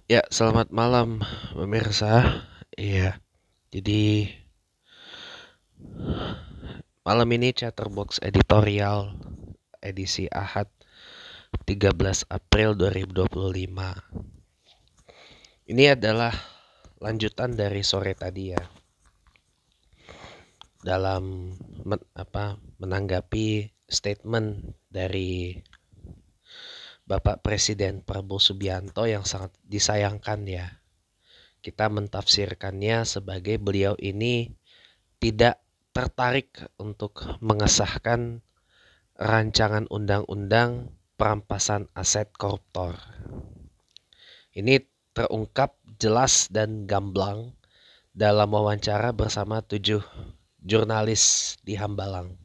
Ya, selamat malam pemirsa. Iya, jadi malam ini Chatterbox editorial edisi Ahad 13 April 2025. Ini adalah lanjutan dari sore tadi ya, dalam menanggapi statement dari Bapak Presiden Prabowo Subianto yang sangat disayangkan ya. Kita mentafsirkannya sebagai beliau ini tidak tertarik untuk mengesahkan rancangan undang-undang perampasan aset koruptor. Ini terungkap jelas dan gamblang dalam wawancara bersama 7 jurnalis di Hambalang.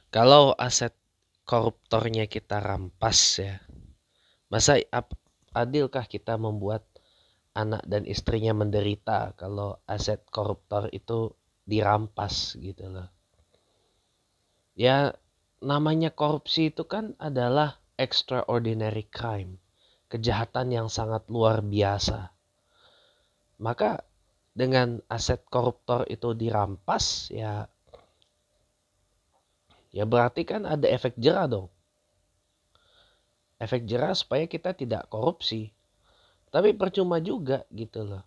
Kalau aset koruptornya kita rampas ya, masa adilkah kita membuat anak dan istrinya menderita kalau aset koruptor itu dirampas gitu loh. Ya, namanya korupsi itu kan adalah extraordinary crime, kejahatan yang sangat luar biasa. Maka dengan aset koruptor itu dirampas ya berarti kan ada efek jera dong. Efek jera supaya kita tidak korupsi. Tapi percuma juga gitu loh.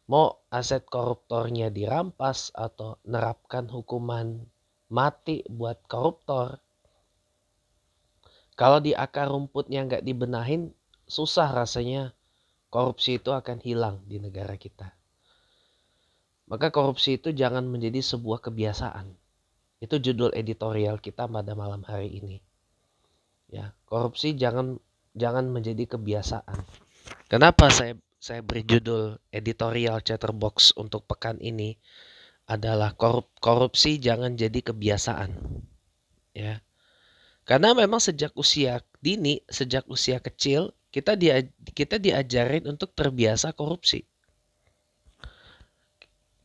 Mau aset koruptornya dirampas atau nerapkan hukuman mati buat koruptor, kalau di akar rumputnya nggak dibenahin, susah rasanya korupsi itu akan hilang di negara kita. Maka korupsi itu jangan menjadi sebuah kebiasaan. Itu judul editorial kita pada malam hari ini. Ya, korupsi jangan menjadi kebiasaan. Kenapa saya beri judul editorial Chatterbox untuk pekan ini adalah korupsi jangan jadi kebiasaan. Ya. Karena memang sejak usia dini, sejak usia kecil, kita diajarin untuk terbiasa korupsi.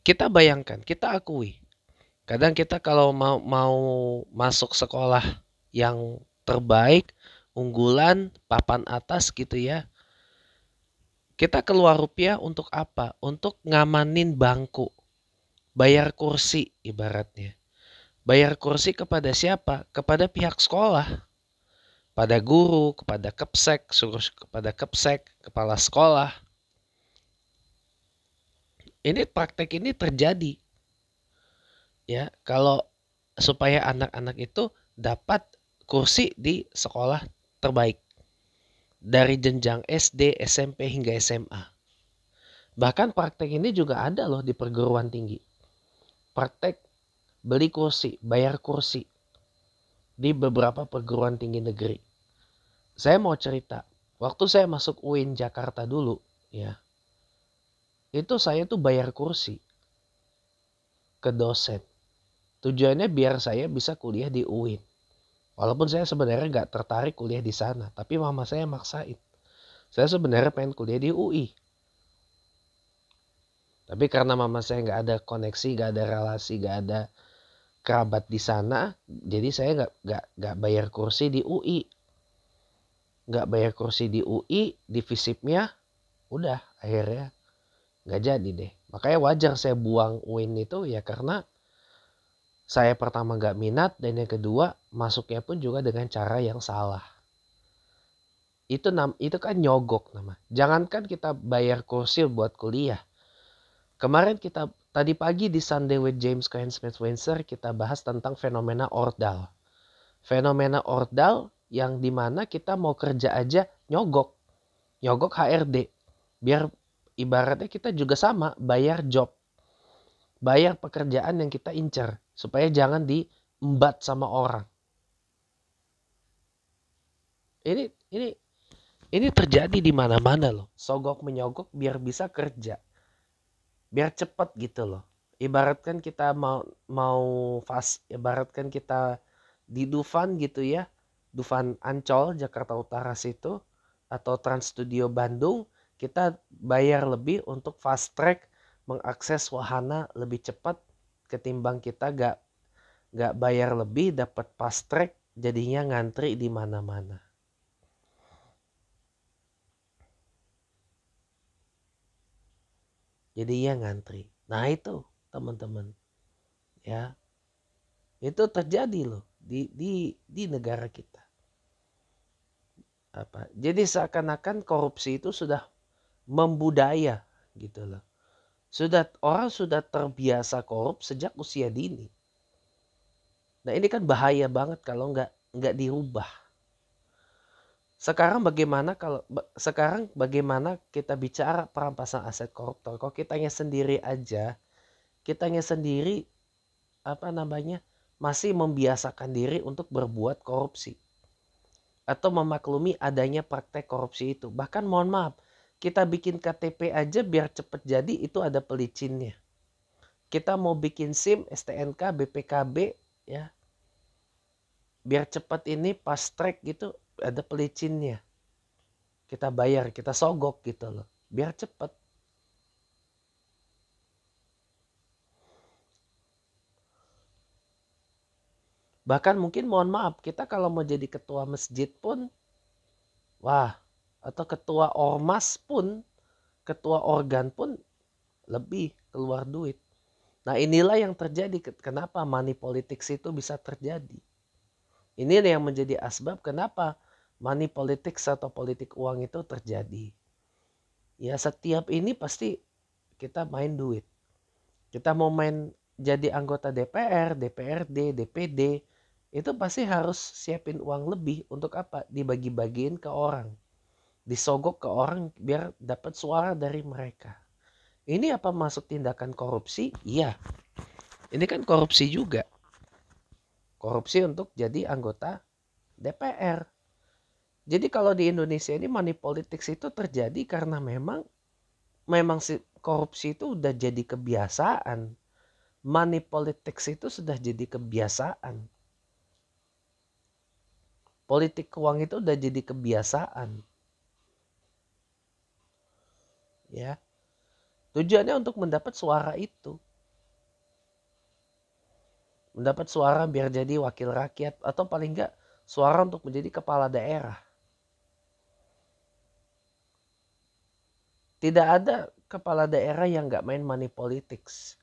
Kita bayangkan, kita akui. Kadang kita kalau mau masuk sekolah yang terbaik, unggulan, papan atas gitu ya. Kita keluar rupiah untuk apa? Untuk ngamanin bangku. Bayar kursi ibaratnya. Bayar kursi kepada siapa? Kepada pihak sekolah. Pada guru, kepada kepsek, suruh kepada kepsek, kepala sekolah. Ini praktek ini terjadi. Ya, kalau supaya anak-anak itu dapat kursi di sekolah terbaik. Dari jenjang SD, SMP hingga SMA. Bahkan praktek ini juga ada loh di perguruan tinggi. Praktek beli kursi, bayar kursi di beberapa perguruan tinggi negeri. Saya mau cerita, waktu saya masuk UIN Jakarta dulu, ya, itu saya tuh bayar kursi ke dosen. Tujuannya biar saya bisa kuliah di UIN. Walaupun saya sebenarnya nggak tertarik kuliah di sana, tapi mama saya maksain. Saya sebenarnya pengen kuliah di UI. Tapi karena mama saya nggak ada koneksi, nggak ada relasi, nggak ada kerabat di sana, jadi saya nggak bayar kursi di UI. Nggak bayar kursi di UI, di FISIP-nya, udah akhirnya nggak jadi deh. Makanya wajar saya buang UIN itu ya karena saya pertama nggak minat dan yang kedua masuknya pun juga dengan cara yang salah. Itu kan nyogok nama. Jangankan kita bayar kursi buat kuliah. Kemarin kita tadi pagi di Sunday with James Cohen Smith Windsor kita bahas tentang fenomena ordal. Fenomena ordal yang dimana kita mau kerja aja nyogok. Nyogok HRD. Biar ibaratnya kita juga sama bayar job. Bayar pekerjaan yang kita incer. Supaya jangan diembat sama orang. Ini ini terjadi di mana-mana loh. Sogok menyogok biar bisa kerja. Biar cepet gitu loh. Ibaratkan kita ibaratkan kita di Dufan gitu ya. Dufan Ancol Jakarta Utara situ atau Trans Studio Bandung, kita bayar lebih untuk fast track mengakses wahana lebih cepat ketimbang kita gak bayar lebih dapat fast track jadinya ngantri di mana-mana. jadinya ngantri. Nah itu teman-teman ya, itu terjadi loh di negara kita. Jadi seakan-akan korupsi itu sudah membudaya gitu loh. Orang sudah terbiasa korup sejak usia dini. Nah ini kan bahaya banget kalau nggak dirubah. Sekarang bagaimana kita bicara perampasan aset koruptor? Kalau kitanya sendiri masih membiasakan diri untuk berbuat korupsi atau memaklumi adanya praktek korupsi itu. Bahkan mohon maaf, kita bikin KTP aja biar cepet jadi itu ada pelicinnya. Kita mau bikin SIM, STNK, BPKB ya, biar cepat ini fast track gitu ada pelicinnya. Kita bayar, kita sogok gitu loh, biar cepat. Bahkan mungkin mohon maaf, kita kalau mau jadi ketua masjid pun, atau ketua ormas pun, ketua organ pun lebih keluar duit. Nah inilah yang terjadi, kenapa money politics itu bisa terjadi. Ini yang menjadi asbab kenapa money politics atau politik uang itu terjadi. Ya setiap ini pasti kita main duit. Kita mau main jadi anggota DPR, DPRD, DPD, itu pasti harus siapin uang lebih untuk apa? Dibagi-bagiin ke orang. Disogok ke orang biar dapat suara dari mereka. Ini apa masuk tindakan korupsi? Iya. Ini kan korupsi juga. Korupsi untuk jadi anggota DPR. Jadi kalau di Indonesia ini money politics itu terjadi karena memang korupsi itu udah jadi kebiasaan. Money politics itu sudah jadi kebiasaan. Politik uang itu udah jadi kebiasaan. Ya. Tujuannya untuk mendapat suara itu. Mendapat suara biar jadi wakil rakyat atau paling enggak suara untuk menjadi kepala daerah. Tidak ada kepala daerah yang enggak main money politics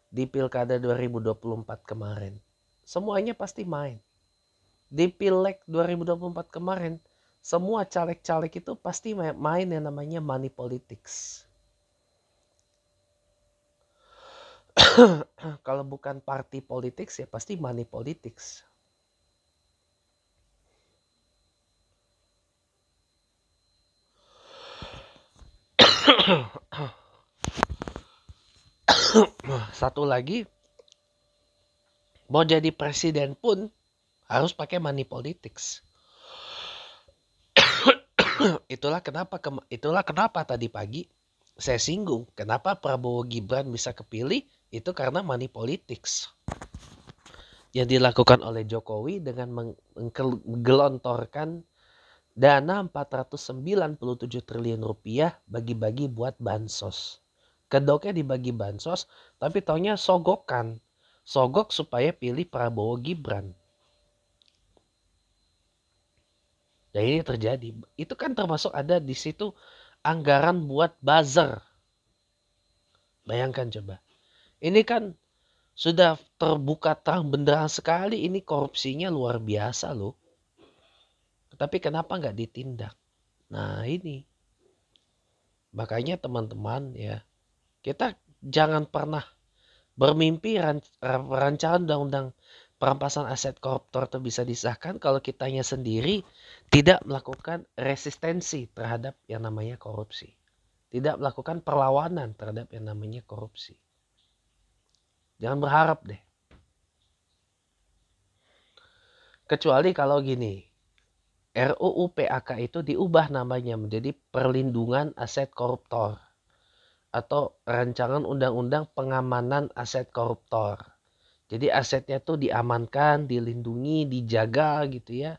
di Pilkada 2024 kemarin. Semuanya pasti main. Di Pileg 2024 kemarin, semua caleg-caleg itu pasti main yang namanya money politics. Kalau bukan party politics ya pasti money politics. Satu lagi, mau jadi presiden pun harus pakai money politics. Itulah kenapa tadi pagi saya singgung kenapa Prabowo Gibran bisa kepilih, itu karena money politics yang dilakukan oleh Jokowi dengan menggelontorkan dana 497 triliun rupiah bagi-bagi buat bansos. Kedoknya dibagi bansos, tapi taunya sogokan. Sogok supaya pilih Prabowo Gibran. Dan ini terjadi. Itu kan termasuk ada di situ anggaran buat buzzer. Bayangkan coba. Ini kan sudah terbuka terang benderang sekali, ini korupsinya luar biasa loh. Tapi kenapa nggak ditindak? Nah ini. Makanya teman-teman ya, kita jangan pernah bermimpi rancangan undang-undang perampasan aset koruptor itu bisa disahkan kalau kitanya sendiri tidak melakukan resistensi terhadap yang namanya korupsi. Tidak melakukan perlawanan terhadap yang namanya korupsi. Jangan berharap deh. Kecuali kalau gini, RUU PAK itu diubah namanya menjadi perlindungan aset koruptor. Atau rancangan undang-undang pengamanan aset koruptor. Jadi asetnya tuh diamankan, dilindungi, dijaga gitu ya.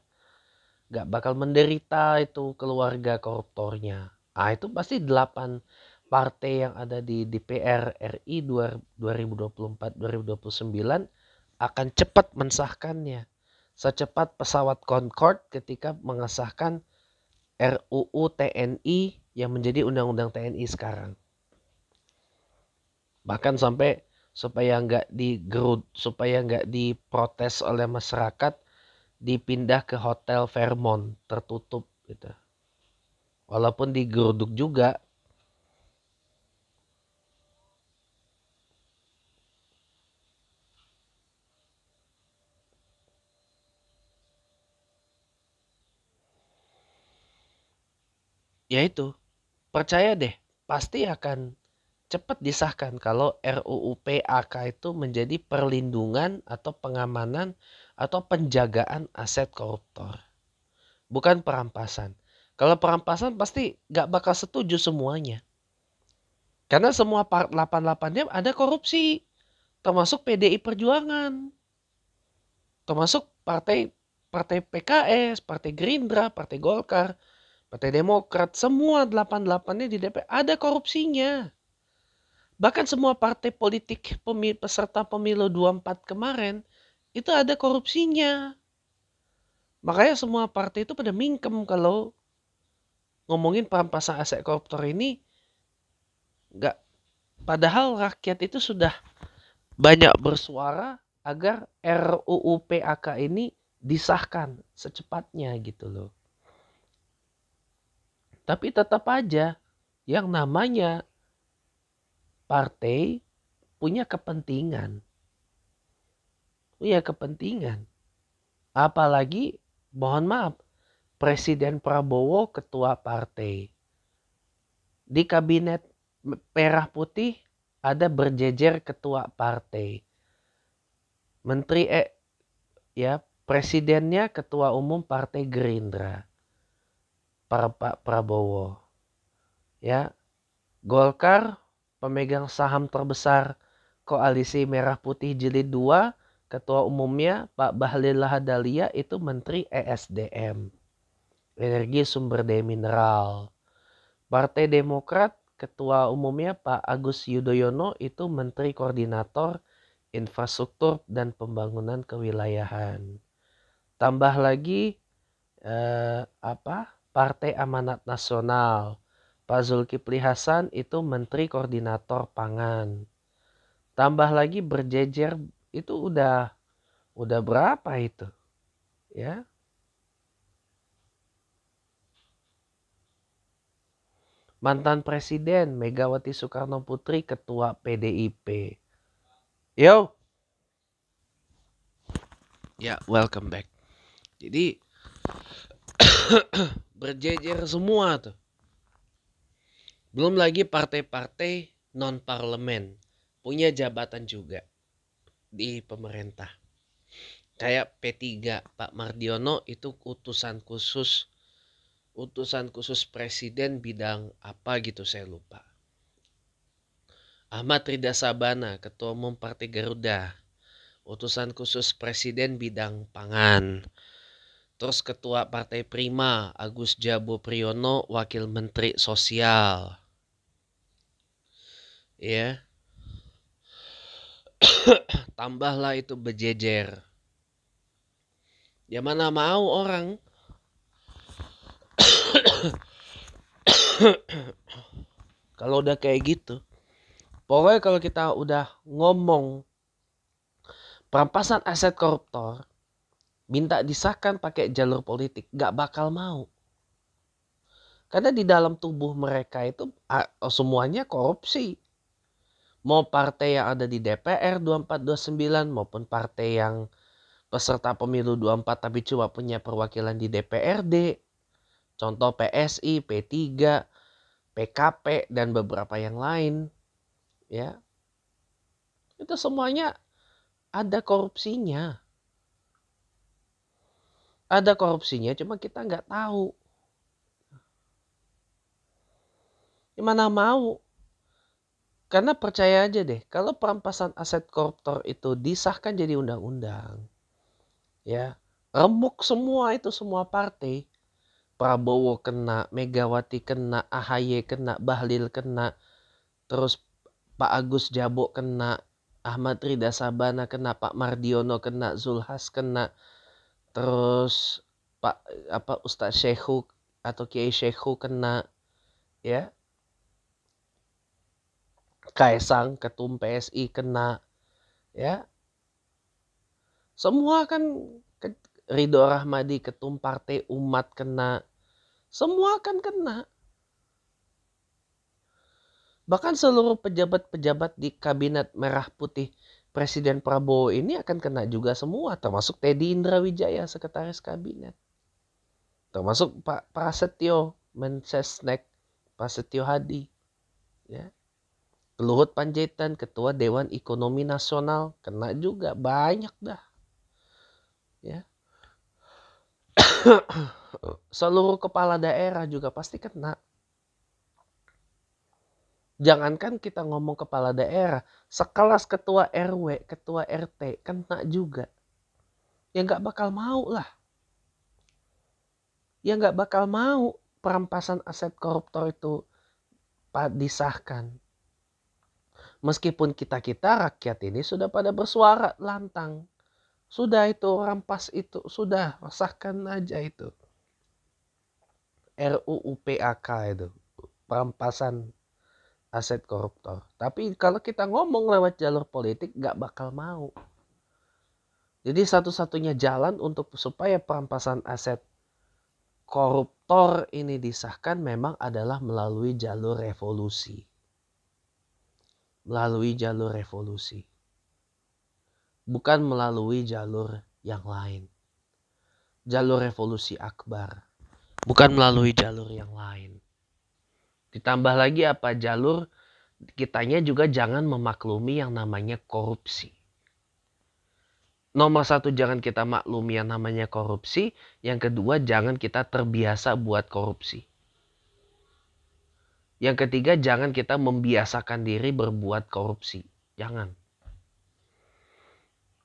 Gak bakal menderita itu keluarga koruptornya. Itu pasti 8 partai yang ada di DPR RI 2024-2029 akan cepat mensahkannya. Secepat pesawat Concorde ketika mengesahkan RUU TNI yang menjadi undang-undang TNI sekarang. Bahkan sampai supaya nggak diprotes oleh masyarakat, dipindah ke hotel Fairmont tertutup gitu. Walaupun digeruduk juga. Ya itu, percaya deh, pasti akan cepat disahkan kalau RUU PAK itu menjadi perlindungan atau pengamanan atau penjagaan aset koruptor. Bukan perampasan. Kalau perampasan pasti gak bakal setuju semuanya. Karena semua part 88-nya ada korupsi. Termasuk PDI Perjuangan. Termasuk partai partai PKS, Partai Gerindra, Partai Golkar, Partai Demokrat. Semua 88-nya di DPR ada korupsinya. Bahkan semua partai politik peserta pemilu 24 kemarin itu ada korupsinya. Makanya semua partai itu pada mingkem kalau ngomongin perampasan aset koruptor ini. Nggak, padahal rakyat itu sudah banyak bersuara agar RUU PAK ini disahkan secepatnya gitu loh. Tapi tetap aja yang namanya partai punya kepentingan. Punya kepentingan. Apalagi, mohon maaf, Presiden Prabowo ketua partai. Di kabinet merah putih ada berjejer ketua partai. Menteri ya, presidennya ketua umum Partai Gerindra. Pak Prabowo. Ya, Golkar pemegang saham terbesar Koalisi Merah Putih Jilid 2, ketua umumnya Pak Bahlil Lahadalia itu Menteri ESDM. Energi Sumber Daya Mineral. Partai Demokrat ketua umumnya Pak Agus Yudhoyono itu Menteri Koordinator Infrastruktur dan Pembangunan Kewilayahan. Tambah lagi Partai Amanat Nasional. Pak Zulkifli Hasan itu Menteri Koordinator Pangan. Tambah lagi berjejer itu udah berapa itu? Ya. Mantan Presiden Megawati Soekarno Putri Ketua PDIP. Yo. Ya, welcome back. Jadi berjejer semua tuh. Belum lagi partai-partai non-parlemen punya jabatan juga di pemerintah. Kayak P3, Pak Mardiono itu utusan khusus presiden bidang apa gitu saya lupa. Ahmad Rida Sabana, Ketua Umum Partai Garuda, utusan khusus presiden bidang pangan. Terus Ketua Partai Prima, Agus Jabo Priyono, Wakil Menteri Sosial. Ya. Tambahlah itu berjejer. Ya mana mau orang kalau udah kayak gitu. Pokoknya kalau kita udah ngomong perampasan aset koruptor, minta disahkan pakai jalur politik, gak bakal mau. Karena di dalam tubuh mereka itu semuanya korupsi. Mau partai yang ada di DPR 24-29 maupun partai yang peserta pemilu 24 tapi cuma punya perwakilan di DPRD. Contoh PSI, P3, PKP dan beberapa yang lain. Ya. Itu semuanya ada korupsinya. Ada korupsinya cuma kita nggak tahu. Gimana mau? Karena percaya aja deh, kalau perampasan aset koruptor itu disahkan jadi undang-undang, ya remuk semua itu semua partai. Prabowo kena, Megawati kena, AHY kena, Bahlil kena, terus Pak Agus Jabo kena, Ahmad Rida Sabana kena, Pak Mardiono kena, Zulhas kena, terus Ustadz Syekhu atau Kiai Syekhu kena, ya. Kaisang ketum PSI kena, ya. Semua kan, Ridho Rahmadi ketum Partai Umat kena. Semua kan kena. Bahkan seluruh pejabat-pejabat di kabinet merah putih Presiden Prabowo ini akan kena juga semua, termasuk Teddy Indrawijaya, sekretaris kabinet. Termasuk Pak Prasetyo, Mensesnek, Prasetyo Hadi. Ya. Luhut Panjaitan, Ketua Dewan Ekonomi Nasional, kena juga, banyak dah. Ya. Seluruh kepala daerah juga pasti kena. Jangankan kita ngomong kepala daerah, sekelas ketua RW, ketua RT, kena juga. Ya nggak bakal mau lah. Ya nggak bakal mau perampasan aset koruptor itu disahkan. Meskipun kita rakyat ini sudah pada bersuara lantang. Sudah itu, rampas itu, sudah, sahkan aja itu. RUU PAK itu, perampasan aset koruptor. Tapi kalau kita ngomong lewat jalur politik gak bakal mau. Jadi satu-satunya jalan untuk supaya perampasan aset koruptor ini disahkan memang adalah melalui jalur revolusi. Melalui jalur revolusi. Bukan melalui jalur yang lain. Jalur revolusi akbar. Bukan melalui jalur yang lain. Ditambah lagi apa, jalur kitanya juga jangan memaklumi yang namanya korupsi. Nomor satu, jangan kita maklumi yang namanya korupsi. Yang kedua, jangan kita terbiasa buat korupsi. Yang ketiga, jangan kita membiasakan diri berbuat korupsi. Jangan.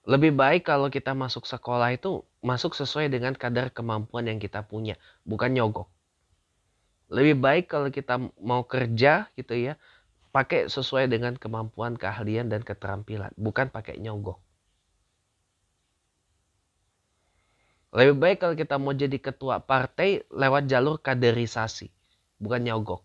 Lebih baik kalau kita masuk sekolah itu masuk sesuai dengan kadar kemampuan yang kita punya. Bukan nyogok. Lebih baik kalau kita mau kerja gitu ya, pakai sesuai dengan kemampuan, keahlian, dan keterampilan. Bukan pakai nyogok. Lebih baik kalau kita mau jadi ketua partai lewat jalur kaderisasi. Bukan nyogok.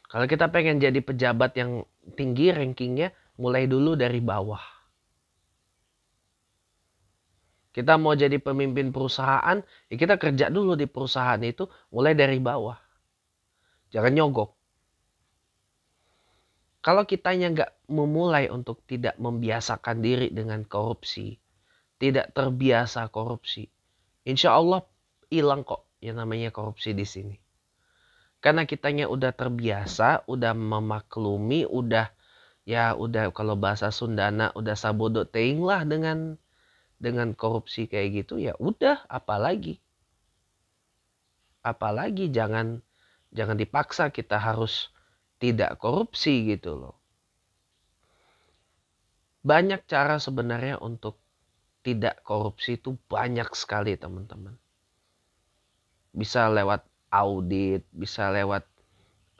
Kalau kita pengen jadi pejabat yang tinggi rankingnya, mulai dulu dari bawah. Kita mau jadi pemimpin perusahaan, ya kita kerja dulu di perusahaan itu mulai dari bawah. Jangan nyogok. Kalau kitanya nggak memulai untuk tidak membiasakan diri dengan korupsi, tidak terbiasa korupsi, insya Allah hilang kok yang namanya korupsi di sini. Karena kitanya udah terbiasa, udah memaklumi, udah kalau bahasa Sundana udah sabodo teing lah dengan korupsi kayak gitu, ya udah, apalagi jangan dipaksa kita harus tidak korupsi gitu loh. Banyak cara sebenarnya untuk tidak korupsi, itu banyak sekali teman-teman. Bisa lewat audit, bisa lewat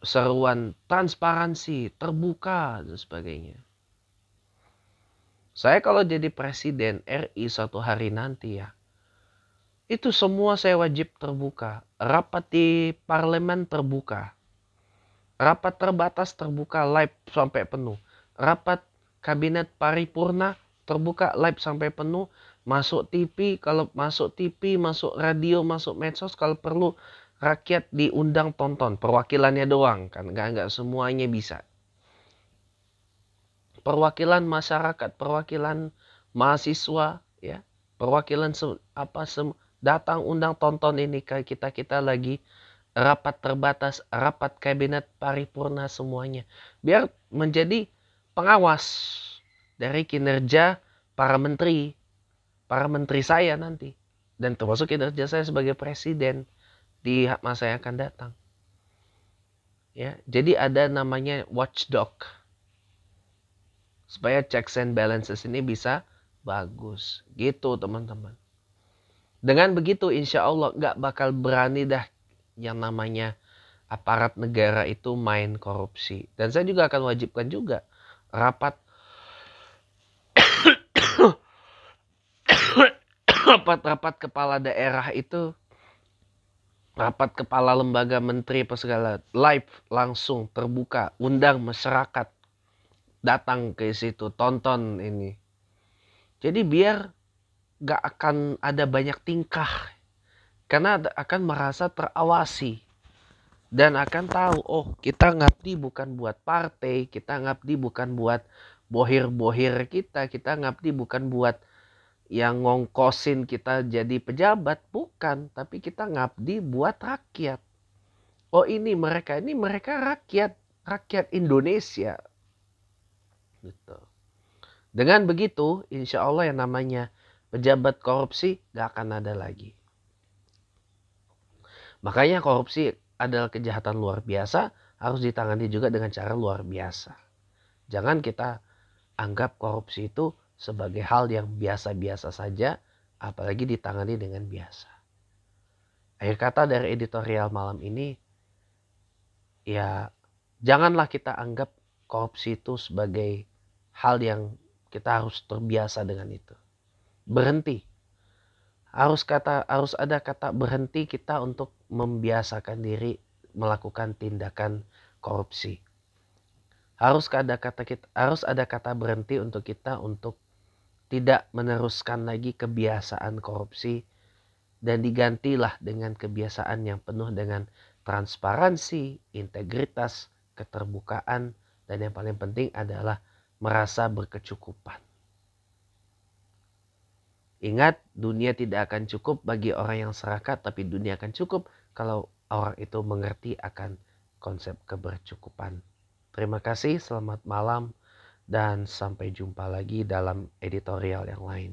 seruan transparansi, terbuka, dan sebagainya. Saya kalau jadi presiden RI suatu hari nanti ya, itu semua saya wajib terbuka. Rapat di parlemen terbuka. Rapat terbatas terbuka, live sampai penuh. Rapat kabinet paripurna terbuka, live sampai penuh. Masuk TV, kalau masuk TV, masuk radio, masuk medsos, kalau perlu rakyat diundang tonton. Perwakilannya doang, kan nggak semuanya bisa. Perwakilan masyarakat, perwakilan mahasiswa, ya, perwakilan datang undang tonton ini, kayak kita lagi rapat terbatas, rapat kabinet paripurna semuanya, biar menjadi pengawas dari kinerja para menteri saya nanti, dan termasuk kinerja saya sebagai presiden di masa yang akan datang. Ya, jadi ada namanya watchdog supaya checks and balances ini bisa bagus, gitu teman-teman. Dengan begitu insya Allah nggak bakal berani dah yang namanya aparat negara itu main korupsi. Dan saya juga akan wajibkan juga rapat rapat kepala daerah itu rapat kepala lembaga menteri apa segala, live langsung terbuka, undang masyarakat datang ke situ, tonton ini. Jadi biar gak akan ada banyak tingkah, karena akan merasa terawasi. Dan akan tahu, oh kita ngabdi bukan buat partai, kita ngabdi bukan buat bohir-bohir kita ngabdi bukan buat yang ngongkosin kita jadi pejabat, bukan. Tapi kita ngabdi buat rakyat. Oh ini mereka rakyat Indonesia. Gitu. Dengan begitu, insya Allah yang namanya pejabat korupsi gak akan ada lagi. Makanya korupsi adalah kejahatan luar biasa, harus ditangani juga dengan cara luar biasa. Jangan kita anggap korupsi itu sebagai hal yang biasa-biasa saja, apalagi ditangani dengan biasa. Akhir kata dari editorial malam ini, ya janganlah kita anggap korupsi itu sebagai hal yang kita harus terbiasa dengan itu. Berhenti. Harus ada kata berhenti kita untuk membiasakan diri melakukan tindakan korupsi. Harus ada kata berhenti untuk kita untuk tidak meneruskan lagi kebiasaan korupsi dan digantilah dengan kebiasaan yang penuh dengan transparansi, integritas, keterbukaan, dan yang paling penting adalah merasa berkecukupan. Ingat, dunia tidak akan cukup bagi orang yang serakah, tapi dunia akan cukup kalau orang itu mengerti akan konsep kebercukupan. Terima kasih, selamat malam, dan sampai jumpa lagi dalam editorial yang lain.